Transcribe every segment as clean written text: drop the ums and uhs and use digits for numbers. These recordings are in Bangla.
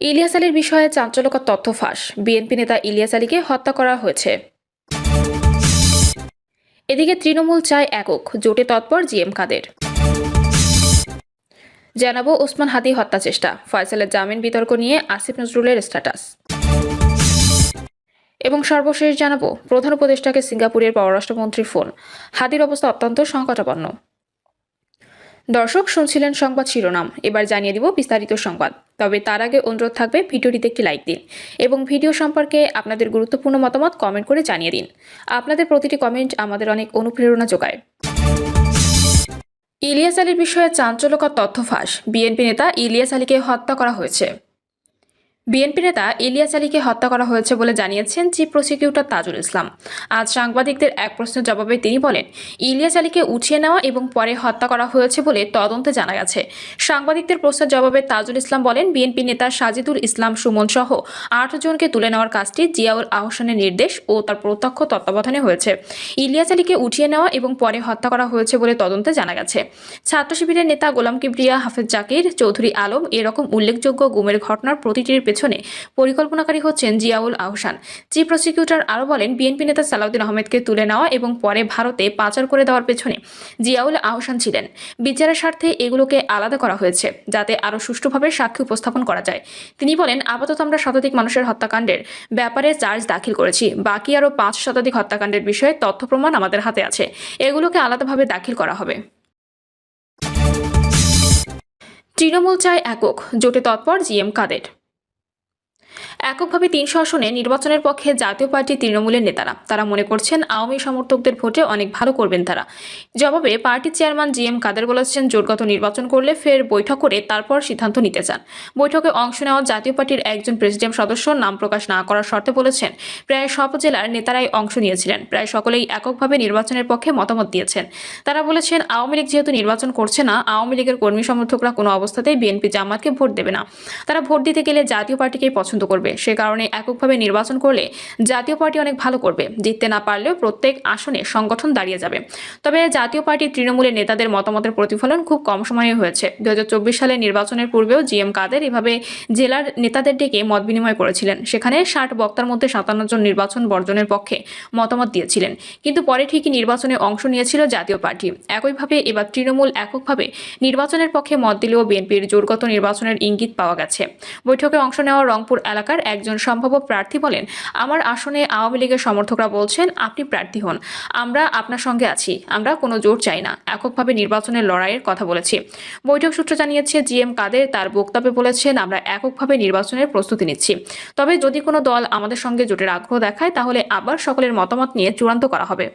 ইলিয়াস আলীর বিষয়ে চাঞ্চল্যকর তথ্য ফাঁস। বিএনপি নেতা ইলিয়াস আলীকে হত্যা করা হয়েছে। এদিকে তৃণমূল চায় একক, জোটে তৎপর জিএম কাদের। জানাবো ওসমান হাদি হত্যা চেষ্টা, ফয়সালের জামিন বিতর্ক নিয়ে আসিফ নজরুলের স্ট্যাটাস। এবং সর্বশেষ জানাবো প্রধান উপদেষ্টাকে সিঙ্গাপুরের পররাষ্ট্রমন্ত্রীর ফোন, হাদির অবস্থা অত্যন্ত সংকটাপন্ন। দর্শক শুনছিলেন সংবাদ শিরোনাম, এবার জানিয়ে দিব বিস্তারিত সংবাদ। তবে তার আগে অনুরোধ থাকবে ভিডিওটিতে একটি লাইক দিন এবং ভিডিও সম্পর্কে আপনাদের গুরুত্বপূর্ণ মতামত কমেন্ট করে জানিয়ে দিন। আপনাদের প্রতিটি কমেন্ট আমাদের অনেক অনুপ্রেরণা যোগায়। ইলিয়াস আলীর বিষয়ে চাঞ্চল্যকর তথ্য ফাঁস। বিএনপি নেতা ইলিয়াস আলীকে হত্যা করা হয়েছে। বিএনপি নেতা ইলিয়াস আলীকে হত্যা করা হয়েছে বলে জানিয়েছেন চিফ প্রসিকিউটর তাজুল ইসলাম। আজ সাংবাদিকদের এক প্রশ্নের জবাবে তিনি বলেন, ইলিয়াস আলীকে উঠিয়ে নেওয়া এবং পরে হত্যা করা হয়েছে বলে তদন্তে জানা গেছে। সাংবাদিকদের প্রশ্নের জবাবে তাজুল ইসলাম বলেন, বিএনপি নেতা সাজিদুল ইসলাম সুমন সহ 8 জনকে তুলে নেওয়ার কাজটি জিয়াউল আহসানের নির্দেশ ও তার প্রত্যক্ষ তত্ত্বাবধানে হয়েছে। ইলিয়াস আলীকে উঠিয়ে নেওয়া এবং পরে হত্যা করা হয়েছে বলে তদন্তে জানা গেছে। ছাত্র শিবিরের নেতা গোলাম কিবরিয়া, হাফেজ জাকির, চৌধুরী আলম এরকম উল্লেখযোগ্য গুমের ঘটনার প্রতিটির পেছনে পরিকল্পনাকারী হচ্ছেন জিয়াউল আহসান। চিফ প্রসিকিউটর আরও বলেন, বিএনপি নেতা সালাউদ্দিন আহমেদকে তুলে নেওয়া এবং পরে ভারতে পাচার করে দেওয়ার পেছনে জিয়াউল আহসান ছিলেন। বিচারের স্বার্থে এগুলোকে আলাদা করা হয়েছে যাতে আরও সুষ্ঠুভাবে সাক্ষী উপস্থাপন করা যায়। তিনি বলেন, আপাতত আমরা শতাধিক মানুষের হত্যাকাণ্ডের ব্যাপারে চার্জ দাখিল করেছি, বাকি আরও 5 শতাধিক হত্যাকাণ্ডের বিষয়ে তথ্য প্রমাণ আমাদের হাতে আছে, এগুলোকে আলাদাভাবে দাখিল করা হবে। তৃণমূল চায় একক, জোটে তৎপর জিএম কাদের। এককভাবে 300 আসনে নির্বাচনের পক্ষে জাতীয় পার্টি তৃণমূলের নেতারা তারা মনে করছেন আওয়ামী সমর্থকদের ভোটে অনেক ভালো করবেন তারা। জবাবে পার্টির চেয়ারম্যান জিএম কাদের বলেছেন, জোটগত নির্বাচন করলে ফের বৈঠক করে তারপর সিদ্ধান্ত নিতে চান। বৈঠকে অংশ নেওয়া জাতীয় পার্টির একজন প্রেসিডিয়াম সদস্য নাম প্রকাশ না করার শর্তে বলেছেন, প্রায় সব জেলার নেতারাই অংশ নিয়েছিলেন, প্রায় সকলেই এককভাবে নির্বাচনের পক্ষে মতামত দিয়েছেন। তারা বলেছেন, আওয়ামী লীগ যেহেতু নির্বাচন করছে না, আওয়ামী লীগের কর্মী সমর্থকরা কোনো অবস্থাতেই বিএনপি জামাতকে ভোট দেবে না। তারা ভোট দিতে গেলে জাতীয় পার্টিকেই পছন্দ করবে। সে কারণে এককভাবে নির্বাচন করলে জাতীয় পার্টি অনেক ভালো করবে, জিততে না পারলেও প্রত্যেক আসনে সংগঠন দাঁড়িয়ে যাবে। তবে জাতীয় পার্টি তৃণমূলের নেতাদের মতামতের প্রতিফলন খুব কম সময়ে হয়েছে। 2024 সালে নির্বাচনের পূর্বেও জিএম কাদের এভাবে জেলার নেতাদের ডেকে মত বিনিময় করেছিলেন। সেখানে 60 বক্তার মধ্যে 57 জন নির্বাচন বর্জনের পক্ষে মতামত দিয়েছিলেন, কিন্তু পরে ঠিকই নির্বাচনে অংশ নিয়েছিল জাতীয় পার্টি। একইভাবে এবার তৃণমূল এককভাবে নির্বাচনের পক্ষে মত দিলেও বিএনপির জোরগত নির্বাচনের ইঙ্গিত পাওয়া গেছে। বৈঠকে অংশ নেওয়া রংপুর এলাকার একজন সম্ভাব্য প্রার্থী বলেন, আমার আসনে আওয়ামী লীগের সমর্থকরা বলছেন আপনি প্রার্থী হন, আমরা আপনার সঙ্গে আছি, আমরা কোনো জোর চাই না, এককভাবে নির্বাচনের লড়াইয়ের কথা বলেছি। বৈঠক সূত্র জানিয়েছে, জিএম কাদের তার বক্তব্যে বলেছেন, আমরা এককভাবে নির্বাচনের প্রস্তুতি নিচ্ছি, তবে যদি কোনো দল আমাদের সঙ্গে জোটের আগ্রহ দেখায় তাহলে আবার সকলের মতামত নিয়ে চূড়ান্ত করা হবে।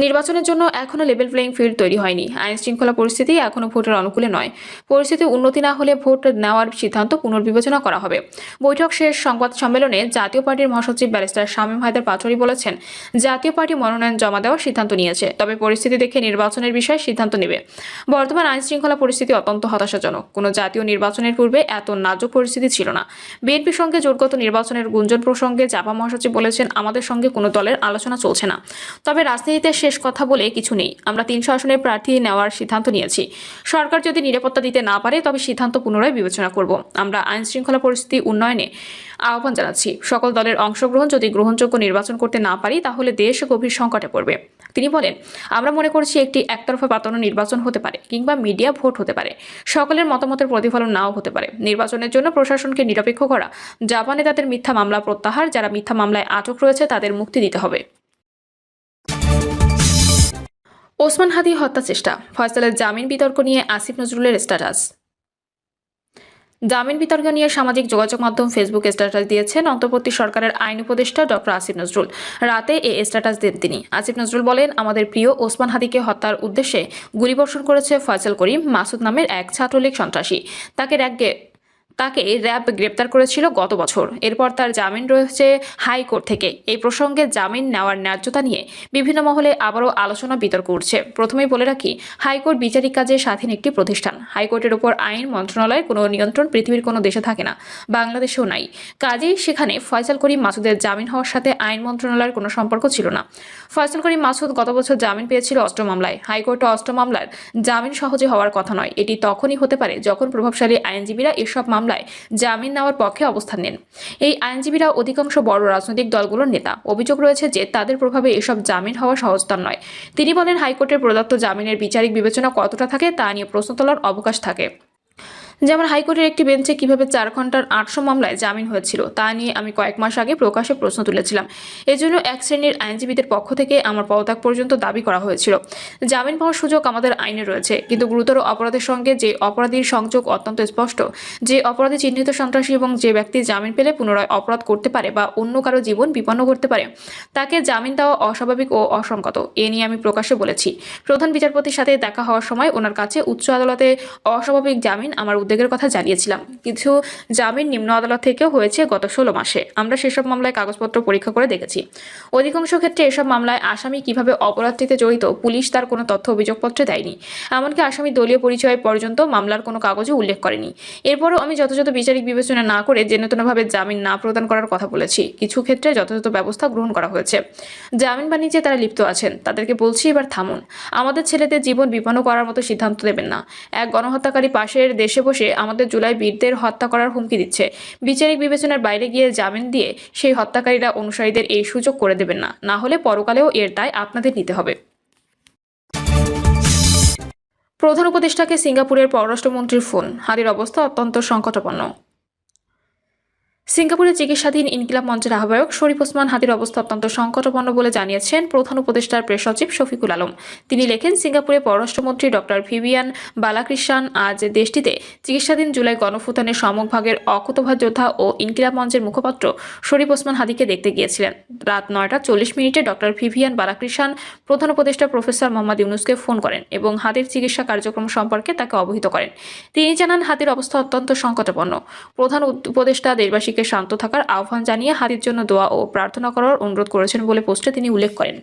নির্বাচনের জন্য এখনও লেভেল প্লেইং ফিল্ড তৈরি হয়নি। আইন শৃঙ্খলা পরিস্থিতি এখনও ভোটের অনুকূলে নয়। পরিস্থিতি উন্নতি না হলে ভোট নেওয়ার সিদ্ধান্ত পুনর্বিবেচনা করা হবে। বৈঠক শেষ সংবাদ সম্মেলনে জাতীয় পার্টির মহাসচিব ব্যারিস্টার শামীম হায়দার পাটোয়ারী বলেছেন, জাতীয় পার্টি মনোনয়ন জমা দেওয়ার সিদ্ধান্ত নিয়েছে, তবে পরিস্থিতি দেখে নির্বাচনের বিষয়ে সিদ্ধান্ত নেবে। বর্তমান আইন শৃঙ্খলা পরিস্থিতি অত্যন্ত হতাশাজনক। কোনো জাতীয় নির্বাচনের পূর্বে এত নাজুক পরিস্থিতি ছিল না। বিএনপির সঙ্গে জোটগত নির্বাচনের গুঞ্জন প্রসঙ্গে জাপা মহাসচিব বলেছেন, আমাদের সঙ্গে কোনো দলের আলোচনা চলছে না, তবে রাজনীতিতে শেষ কথা বলে কিছু নেই। আমরা 300 আসনের প্রার্থী নেওয়ার সিদ্ধান্ত নিয়েছি। সরকার যদি নিরাপত্তা দিতে না পারে তবে সিদ্ধান্ত পুনরায় বিবেচনা করব। আমরা আইন শৃঙ্খলা পরিস্থিতি উন্নয়নে আহ্বান জানাচ্ছি। সকল দলের অংশগ্রহণ যদি গ্রহণযোগ্য নির্বাচন করতে না পারি তাহলে দেশ গভীর সংকটে পড়বে। তিনি বলেন, আমরা মনে করছি একটি একতরফা পাতানো নির্বাচন হতে পারে কিংবা মিডিয়া ভোট হতে পারে। সকলের মতামতের প্রতিফলন নাও হতে পারে। নির্বাচনের জন্য প্রশাসনকে নিরপেক্ষ করা, জাপানে তাদের মিথ্যা মামলা প্রত্যাহার, যারা মিথ্যা মামলায় আটক রয়েছে তাদের মুক্তি দিতে হবে। ওসমান হাদি হত্যা চেষ্টা, ফয়সালের জামিন বিতর্ক নিয়ে আসিফ নজরুলের স্ট্যাটাস। জামিন বিতর্ক নিয়ে সামাজিক যোগাযোগ মাধ্যম ফেসবুকে স্ট্যাটাস দিয়েছেন অন্তর্বর্তী সরকারের আইন উপদেষ্টা ডক্টর আসিফ নজরুল। রাতে স্ট্যাটাস দেন তিনি। আসিফ নজরুল বলেন, আমাদের প্রিয় ওসমান হাদিকে হত্যার উদ্দেশ্যে গুলিবর্ষণ করেছে ফয়সাল করিম মাসুদ নামের এক ছাত্রলীগ সন্ত্রাসী। তাকে র্যাব গ্রেপ্তার করেছিল গত বছর। এরপর তার জামিন রয়েছে হাইকোর্ট থেকে। এই প্রসঙ্গে জামিন নেওয়ার ন্যায্যতা নিয়ে বিভিন্ন মহলে আবারও আলোচনা বিতর্ক উঠছে। প্রথমেই বলে রাখি, হাইকোর্ট বিচারিক কাজে স্বাধীন একটি প্রতিষ্ঠান। হাইকোর্টের উপর আইন মন্ত্রণালয়ের কোনো নিয়ন্ত্রণ পৃথিবীর কোনো দেশে থাকে না, বাংলাদেশেও নাই। কাজেই সেখানে ফয়সাল করিম মাসুদের জামিন হওয়ার সাথে আইন মন্ত্রণালয়ের কোনো সম্পর্ক ছিল না। ফয়সাল করিম মাসুদ গত বছর জামিন পেয়েছিল 8 মামলায়। হাইকোর্টে 8 মামলার জামিন সহজে হওয়ার কথা নয়। এটি তখনই হতে পারে যখন প্রভাবশালী আইনজীবীরা এসব মামলা মামলায় জামিন নেওয়ার পক্ষে অবস্থান নেন। এই আইনজীবীরা অধিকাংশ বড় রাজনৈতিক দলগুলোর নেতা। অভিযোগ রয়েছে যে তাদের প্রভাবে এসব জামিন হওয়া সহজতর নয়। তিনি বলেন, হাইকোর্টের প্রদত্ত জামিনের বিচারিক বিবেচনা কতটা থাকে তা নিয়ে প্রশ্ন তোলার অবকাশ থাকে। যেমন হাইকোর্টের একটি বেঞ্চে কিভাবে 4 ঘন্টার 800 মামলায় জামিন হয়েছিল তা নিয়ে আমি কয়েক মাস আগে প্রকাশ্যে প্রশ্ন তুলেছিলাম। এজন্য এক শ্রেণীর আইনজীবীদের পক্ষ থেকে আমার পদত্যাগ পর্যন্ত দাবি করা হয়েছিল। জামিন পাওয়ার সুযোগ আমাদের আইনে রয়েছে, কিন্তু গুরুতর অপরাধের সঙ্গে যে অপরাধীর সংযোগ অত্যন্ত স্পষ্ট। যে অপরাধী চিহ্নিত সন্ত্রাসী এবং যে ব্যক্তি জামিন পেলে পুনরায় অপরাধ করতে পারে বা অন্য কারো জীবন বিপন্ন করতে পারে, তাকে জামিন দেওয়া অস্বাভাবিক ও অসংগত। এ নিয়ে আমি প্রকাশ্যে বলেছি। প্রধান বিচারপতির সাথে দেখা হওয়ার সময় ওনার কাছে উচ্চ আদালতে অস্বাভাবিক জামিন আমার উদ্বেগের কথা জানিয়েছিলাম। কিছু জামিন নিম্ন আদালত থেকেও হয়েছে গত 16 মাসে। আমরা সেসব মামলায় কাগজপত্র পরীক্ষা করে দেখেছি। অধিকাংশ ক্ষেত্রে এসব মামলায় আসামি কিভাবে অপরাধটিতে জড়িত পুলিশ তার কোনো তথ্য অভিযোগপত্রে দেয়নি। এমনকি আসামি দলীয় পরিচয় পর্যন্ত মামলার কোনো কাগজে উল্লেখ করেনি। এরপরও আমি যথাযথ বিচারিক বিবেচনা না করে যেনতেনভাবে জামিন না প্রদান করার কথা বলেছি। কিছু ক্ষেত্রে যথাযথ ব্যবস্থা গ্রহণ করা হয়েছে। জামিন বাণিজ্যে তারা লিপ্ত আছেন, তাদেরকে বলছি এবার থামুন। আমাদের ছেলেদের জীবন বিপন্ন করার মতো সিদ্ধান্ত দেবেন না। এক গণহত্যাকারী পাশের দেশে বসে আমাদের জুলাই বীরদের হত্যা করার হুমকি দিচ্ছে। বিচারিক বিবেচনার বাইরে গিয়ে জামিন দিয়ে সেই হত্যাকারীরা অনুসারীদের এই সুযোগ করে দেবেন না, না হলে পরকালেও এর দায় আপনাদের নিতে হবে। প্রধান উপদেষ্টাকে সিঙ্গাপুরের পররাষ্ট্রমন্ত্রীর ফোন। হাদির অবস্থা অত্যন্ত সংকটাপন্ন। সিঙ্গাপুরে চিকিৎসাধীন ইনকিলাব মঞ্চের আহ্বায়ক শরীফ ওসমান হাদির অবস্থা অত্যন্ত সংকটাপন্ন বলে জানিয়েছেন প্রধান উপদেষ্টার প্রেস সচিব শফিকুল আলম। তিনি লেখেন, সিঙ্গাপুরে পররাষ্ট্রমন্ত্রী ডক্টর ভিভিয়ান বালাকৃষ্ণন আজ দেশটিতে চিকিৎসাধীন জুলাই গণঅভ্যুত্থানের সম্মুখভাগের অকুতোভা যোদ্ধা ও ইনকিলাব মঞ্চের মুখপাত্র শরীফ ওসমান হাদিকে দেখতে গিয়েছিলেন। রাত 9:40 ডক্টর ভিভিয়ান বালাকৃষ্ণন প্রধান উপদেষ্টা প্রফেসর মোহাম্মদ ইউনুসকে ফোন করেন এবং হাদির চিকিৎসা কার্যক্রম সম্পর্কে তাকে অবহিত করেন। তিনি জানান, হাদির অবস্থা অত্যন্ত সংকটাপন্ন। প্রধান উপদেষ্টা দেশবাসীকে শান্ত থাকার আহ্বান জানিয়ে হাদির জন্য দোয়া ও প্রার্থনা করার অনুরোধ করেছেন বলে পোস্টে তিনি উল্লেখ করেন।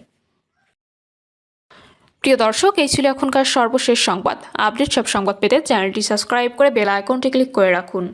প্রিয় দর্শক, এই ছিল এখনকার সর্বশেষ সংবাদ। আপডেট সব সংবাদ পেতে চ্যানেলটি সাবস্ক্রাইব করে বেল আইকনটি ক্লিক করে রাখুন।